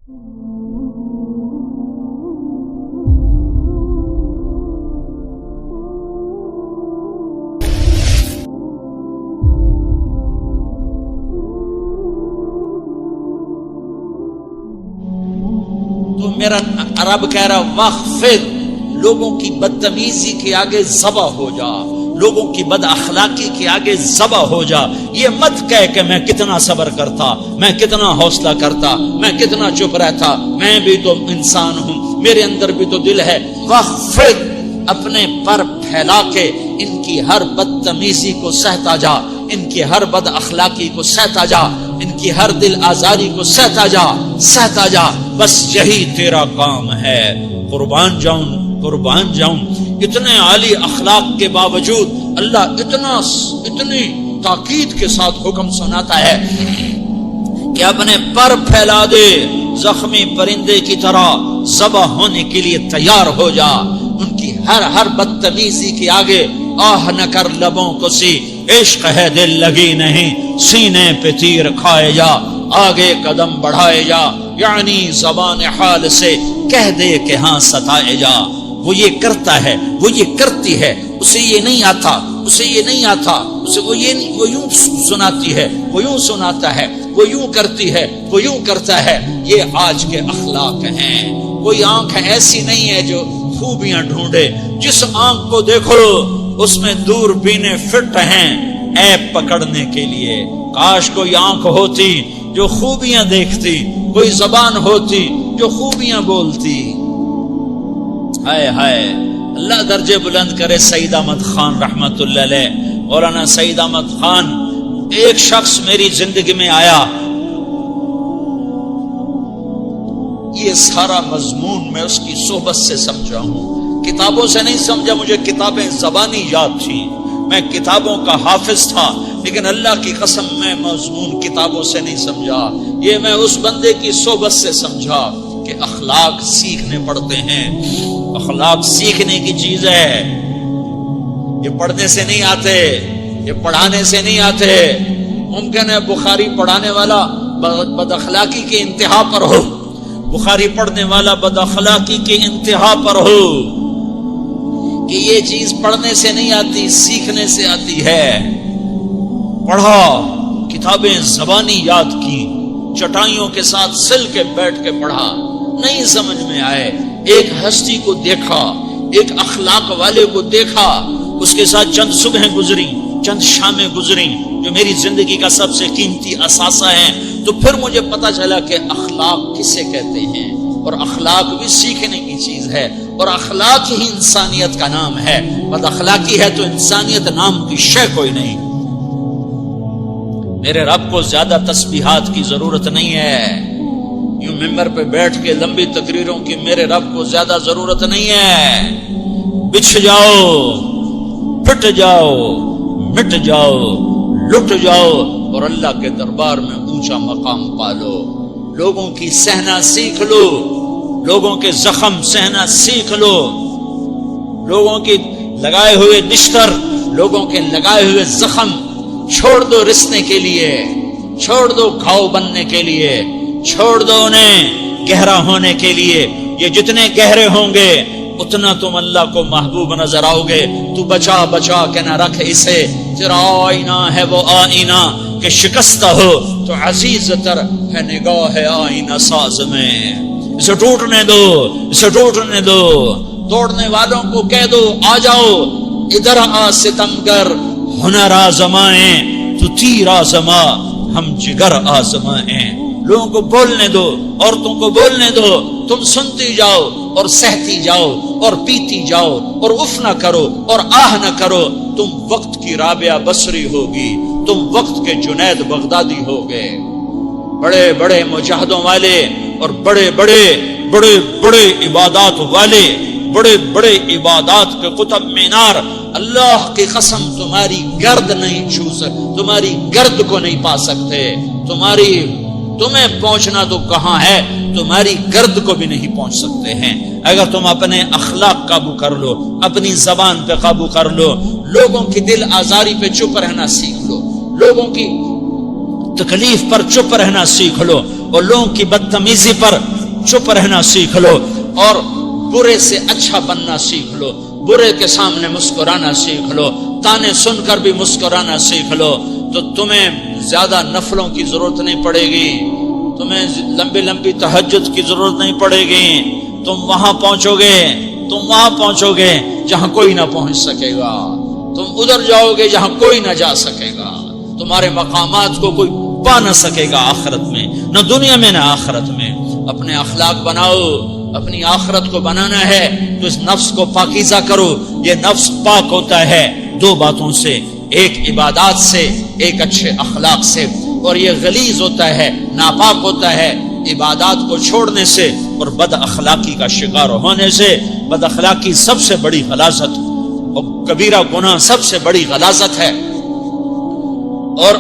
تو میرا عرب کہہ رہا وقفت، لوگوں کی بدتمیزی کے آگے ذبح ہو جا، لوگوں کی بد اخلاقی کے آگے ذبح ہو جا. یہ مت کہہ کہ میں کتنا صبر کرتا، میں کتنا حوصلہ کرتا، میں کتنا چپ رہتا، میں بھی تو انسان ہوں، میرے اندر بھی تو دل ہے. وقفت، اپنے پر پھیلا کے ان کی ہر بدتمیزی کو سہتا جا، ان کی ہر بد اخلاقی کو سہتا جا، ان کی ہر دل آزاری کو سہتا جا، سہتا جا. بس یہی تیرا کام ہے. قربان جاؤں، قربان جاؤں. اتنے عالی اخلاق کے باوجود اللہ اتنی تاکید کے ساتھ حکم سناتا ہے کہ اپنے پر پھیلا دے، زخمی پرندے کی طرح ذبح ہونے کے لیے تیار ہو جا. ان کی ہر بدتمیزی کے آگے آہ نہ کر لبوں کو سی، عشق ہے دل لگی نہیں، سینے پہ تیر کھائے جا، آگے قدم بڑھائے جا، یعنی زبان حال سے کہہ دے کہ ہاں ستائے جا. وہ یہ کرتا ہے، وہ یہ کرتی ہے، اسے یہ نہیں آتا، اسے یہ نہیں آتا، اسے وہ یوں سناتی ہے، وہ یوں سناتا ہے، وہ یوں کرتی ہے، وہ یوں کرتا ہے. یہ آج کے اخلاق ہیں. کوئی آنکھ ایسی نہیں ہے جو خوبیاں ڈھونڈے. جس آنکھ کو دیکھو اس میں دوربینیں فٹ ہیں عیب پکڑنے کے لیے. کاش کوئی آنکھ ہوتی جو خوبیاں دیکھتی، کوئی زبان ہوتی جو خوبیاں بولتی. ہائے ہائے. اللہ درجے بلند کرے سعید احمد خان رحمت اللہ علیہ. مولانا سعید احمد خان، ایک شخص میری زندگی میں آیا، یہ سارا مضمون میں اس کی صحبت سے سمجھا ہوں، کتابوں سے نہیں سمجھا. مجھے کتابیں زبانی یاد تھی، میں کتابوں کا حافظ تھا، لیکن اللہ کی قسم میں مضمون کتابوں سے نہیں سمجھا. یہ میں اس بندے کی صحبت سے سمجھا کہ اخلاق سیکھنے پڑتے ہیں. اخلاق سیکھنے کی چیز ہے، یہ پڑھنے سے نہیں آتے، یہ پڑھانے سے نہیں آتے. ممکن ہے بخاری پڑھانے والا بد اخلاقی کے انتہا پر ہو، بخاری پڑھنے والا بد اخلاقی کے انتہا پر ہو، کہ یہ چیز پڑھنے سے نہیں آتی، سیکھنے سے آتی ہے. پڑھا، کتابیں زبانی یاد کی، چٹائیوں کے ساتھ سل کے بیٹھ کے پڑھا، نہیں سمجھ میں آئے. ایک ہستی کو دیکھا، ایک اخلاق والے کو دیکھا، اس کے ساتھ چند صبحیں گزری، چند شامیں گزری جو میری زندگی کا سب سے قیمتی اثاثہ ہیں. تو پھر مجھے پتا چلا کہ اخلاق کسے کہتے ہیں، اور اخلاق بھی سیکھنے کی چیز ہے، اور اخلاق ہی انسانیت کا نام ہے. بد اخلاقی ہے تو انسانیت نام کی شے کوئی نہیں. میرے رب کو زیادہ تسبیحات کی ضرورت نہیں ہے. یوں ممبر پہ بیٹھ کے لمبی تقریروں کی میرے رب کو زیادہ ضرورت نہیں ہے. بچھ جاؤ، پھٹ جاؤ، مٹ جاؤ، لٹ جاؤ، اور اللہ کے دربار میں اونچا مقام پالو. لوگوں کی سہنا سیکھ لو، لوگوں کے زخم سہنا سیکھ لو، لوگوں کی لگائے ہوئے نشتر، لوگوں کے لگائے ہوئے زخم چھوڑ دو رسنے کے لیے، چھوڑ دو گھاؤ بننے کے لیے، چھوڑ دو انہیں گہرا ہونے کے لیے. یہ جتنے گہرے ہوں گے اتنا تم اللہ کو محبوب نظر آؤ گے. تو بچا بچا کے نہ رکھ اسے، تیرا آئینہ ہے وہ آئینہ کہ شکستہ ہو تو عزیز تر ہے نگاہ آئینہ ساز میں. اسے ٹوٹنے دو، اسے ٹوٹنے دو. توڑنے والوں کو کہہ دو آ جاؤ ادھر آ ستمگر، ہنر آزمائیں تو تیر آزما، ہم جگر آزمائیں. لوگوں کو بولنے دو، عورتوں کو بولنے دو، تم سنتی جاؤ اور سہتی جاؤ اور پیتی جاؤ اور اف نہ کرو اور آہ نہ کرو. تم وقت کی رابعہ بصری ہوگی، تم وقت کے جنید بغدادی ہوگے. بڑے بڑے مجاہدوں والے اور بڑے بڑے بڑے بڑے عبادات والے، بڑے بڑے عبادات کے قطب مینار، اللہ کی قسم تمہاری گرد نہیں چھو سکتے، تمہاری گرد کو نہیں پا سکتے. تمہیں پہنچنا تو کہاں ہے، تمہاری گرد کو بھی نہیں پہنچ سکتے ہیں. اگر تم اپنے اخلاق قابو کر لو، اپنی زبان پہ قابو کر لو، لوگوں کی دل آزاری پہ چپ رہنا سیکھ لو، لوگوں کی تکلیف پر چپ رہنا سیکھ لو، اور لوگوں کی بدتمیزی پر چپ رہنا سیکھ لو اور برے سے اچھا بننا سیکھ لو، برے کے سامنے مسکرانا سیکھ لو، تانے سن کر بھی مسکرانا سیکھ لو، تو تمہیں زیادہ نفلوں کی ضرورت نہیں پڑے گی، تمہیں لمبی لمبی تہجد کی ضرورت نہیں پڑے گی، تم وہاں پہنچو گے جہاں کوئی نہ پہنچ سکے گا، تم ادھر جاؤ گے جہاں کوئی نہ جا سکے گا، تمہارے مقامات کو کوئی پا نہ سکے گا آخرت میں، نہ دنیا میں نہ آخرت میں۔ اپنے اخلاق بناؤ، اپنی آخرت کو بنانا ہے تو اس نفس کو پاکیزہ کرو۔ یہ نفس پاک ہوتا ہے دو باتوں سے، ایک عبادات سے، ایک اچھے اخلاق سے، اور یہ غلیظ ہوتا ہے، ناپاک ہوتا ہے عبادات کو چھوڑنے سے اور بد اخلاقی کا شکار ہونے سے۔ بد اخلاقی سب سے بڑی غلاظت اور کبیرہ گناہ سب سے بڑی غلاظت ہے، اور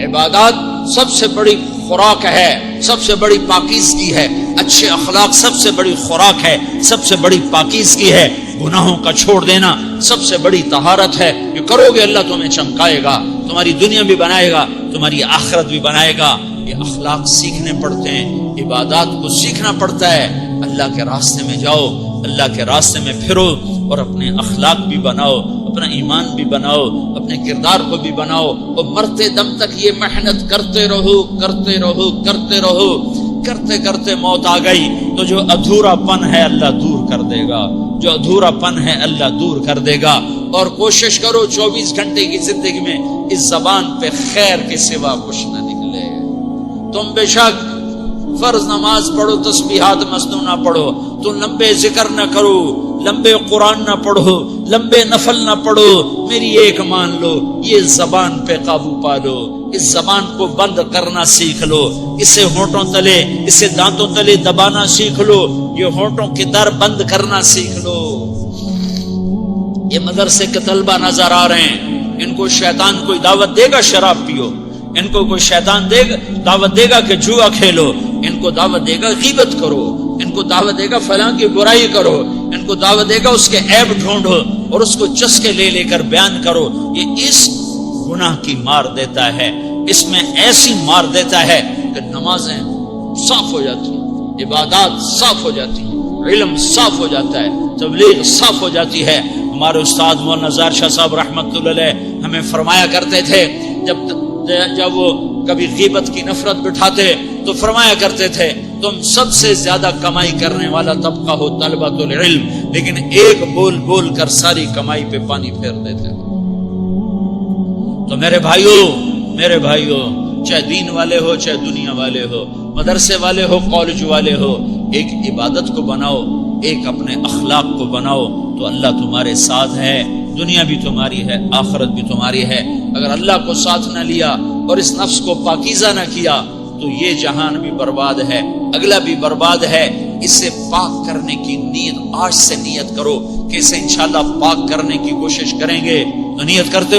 عبادات سب سے بڑی خوراک ہے، سب سے بڑی پاکیزگی ہے، اچھے اخلاق سب سے بڑی خوراک ہے، سب سے بڑی پاکیزگی ہے۔ گناہوں کا چھوڑ دینا سب سے بڑی طہارت ہے۔ یہ کرو گے اللہ تمہیں چمکائے گا، تمہاری دنیا بھی بنائے گا، تمہاری آخرت بھی بنائے گا۔ یہ اخلاق سیکھنے پڑتے ہیں، عبادات کو سیکھنا پڑتا ہے۔ اللہ کے راستے میں جاؤ، اللہ کے راستے میں پھرو، اور اپنے اخلاق بھی بناؤ، اپنا ایمان بھی بناؤ، اپنے کردار کو بھی بناؤ، اور مرتے دم تک یہ محنت کرتے رہو، کرتے رہو، کرتے رہو۔ کرتے کرتے موت آ گئی تو جو ادھورا پن ہے اللہ دور کر دے گا، جو ادھورا پن ہے اللہ دور کر دے گا۔ اور کوشش کرو 24 گھنٹے کی زندگی میں اس زبان پہ خیر کے سوا کچھ نہ نکلے۔ تم بے شک فرض نماز پڑھو، تسبیحات مسنون نہ پڑھو، تم لمبے ذکر نہ کرو، لمبے قرآن نہ پڑھو، لمبے نفل نہ پڑھو، میری ایک مان لو، یہ زبان پہ قابو پا لو، اس زبان کو بند کرنا سیکھ لو، اسے ہونٹوں تلے، اسے دانتوں تلے دبانا سیکھ لو، یہ ہونٹوں کے در بند کرنا سیکھ لو۔ یہ مدرسے کے طلبہ نظر آ رہے ہیں، ان کو شیطان کوئی دعوت دے گا شراب پیو، ان کو کوئی شیطان دعوت دے گا کہ جوا کھیلو، ان کو دعوت دے گا غیبت کرو، ان کو دعوت دے گا فلاں کی برائی کرو، ان کو دعوت دے گا اس کے عیب ڈھونڈو اور اس کو چسکے لے لے کر بیان کرو۔ یہ اس گناہ کی مار دیتا ہے، اس میں ایسی مار دیتا ہے کہ نمازیں صاف ہو جاتی ہیں، عبادات صاف ہو جاتی ہیں، علم صاف ہو جاتا ہے، تبلیغ صاف ہو جاتی ہے۔ ہمارے استاد مولانا زار شاہ صاحب رحمۃ اللہ علیہ ہمیں فرمایا کرتے تھے، جب وہ کبھی غیبت کی نفرت بٹھاتے تو فرمایا کرتے تھے تم سب سے زیادہ کمائی کرنے والا طبقہ ہو طلبۃ العلم، لیکن ایک بول بول کر ساری کمائی پہ پانی پھیر دیتے تھے۔ تو میرے بھائیوں چاہے دین والے ہو، چاہے دنیا والے ہو، مدرسے والے ہو، کالج والے ہو، ایک عبادت کو بناؤ، ایک اپنے اخلاق کو بناؤ، تو اللہ تمہارے ساتھ ہے، دنیا بھی تمہاری ہے، آخرت بھی تمہاری ہے۔ اگر اللہ کو ساتھ نہ لیا اور اس نفس کو پاکیزہ نہ کیا تو یہ جہان بھی برباد ہے، اگلا بھی برباد ہے۔ اسے پاک کرنے کی نیت آج سے نیت کرو کہ اسے انشاءاللہ پاک کرنے کی کوشش کریں گے۔ تو نیت کرتے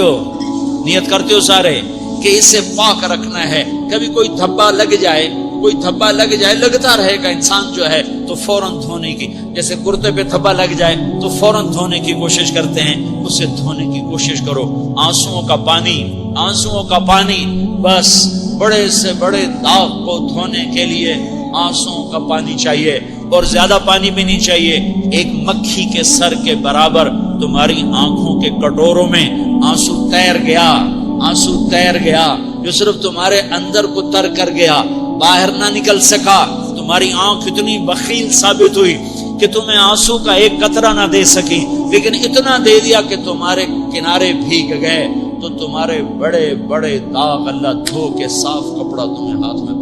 ہو سارے کہ اسے پاک رکھنا ہے۔ کبھی کوئی دھبا لگ جائے لگتا رہے گا انسان جو ہے تو فوراً دھونے کی، جیسے کرتے پہ دھبا لگ جائے تو فوراً دھونے کی کوشش کرتے ہیں، اسے دھونے کی کوشش کرو۔ آنسوؤں کا پانی بس بڑے سے بڑے داغ کو دھونے کے لیے آنسوؤں کا پانی چاہیے، اور زیادہ پانی بھی نہیں چاہیے۔ ایک مکھی کے سر کے برابر تمہاری آنکھوں کے کٹوروں میں آنسو تیر گیا جو صرف تمہارے اندر کو تر کر گیا، باہر نہ نکل سکا۔ تمہاری آنکھ اتنی بخیل ثابت ہوئی کہ تمہیں آنسو کا ایک قطرہ نہ دے سکی، لیکن اتنا دے دیا کہ تمہارے کنارے بھیگ گئے۔ تو تمہارے بڑے بڑے داغ اللہ دھو کے صاف کپڑا تمہیں ہاتھ میں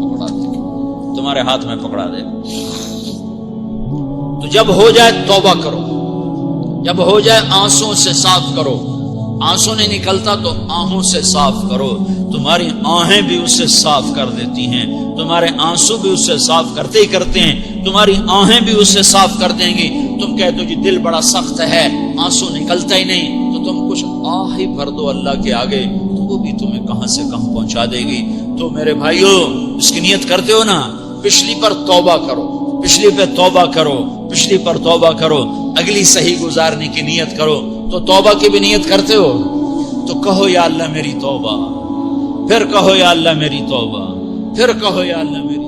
پکڑا دے۔ تو جب ہو جائے توبہ کرو، جب ہو جائے آنسوں سے صاف کرو۔ آنسو نہیں نکلتا تو آہوں سے صاف کرو، تمہاری آہیں بھی اسے صاف کر دیتی ہیں، تمہارے آنسو بھی اسے صاف کرتے ہی کرتے ہیں، تمہاری آہیں بھی اسے صاف کر دیں گی۔ تم کہتے ہو جی دل بڑا سخت ہے، آنسو نکلتا ہی نہیں، تو تم کچھ آہ ہی بھر دو اللہ کے آگے، تو وہ بھی تمہیں کہاں سے کہاں پہنچا دے گی۔ تو میرے بھائیو اس کی نیت کرتے ہو نا، پچھلی پر توبہ کرو، پچھلی پہ توبہ کرو، پچھلی پر توبہ کرو، اگلی صحیح گزارنے کی نیت کرو۔ تو توبہ کی بھی نیت کرتے ہو تو کہو یا اللہ میری توبہ، پھر کہو یا اللہ میری توبہ، پھر کہو یا اللہ میری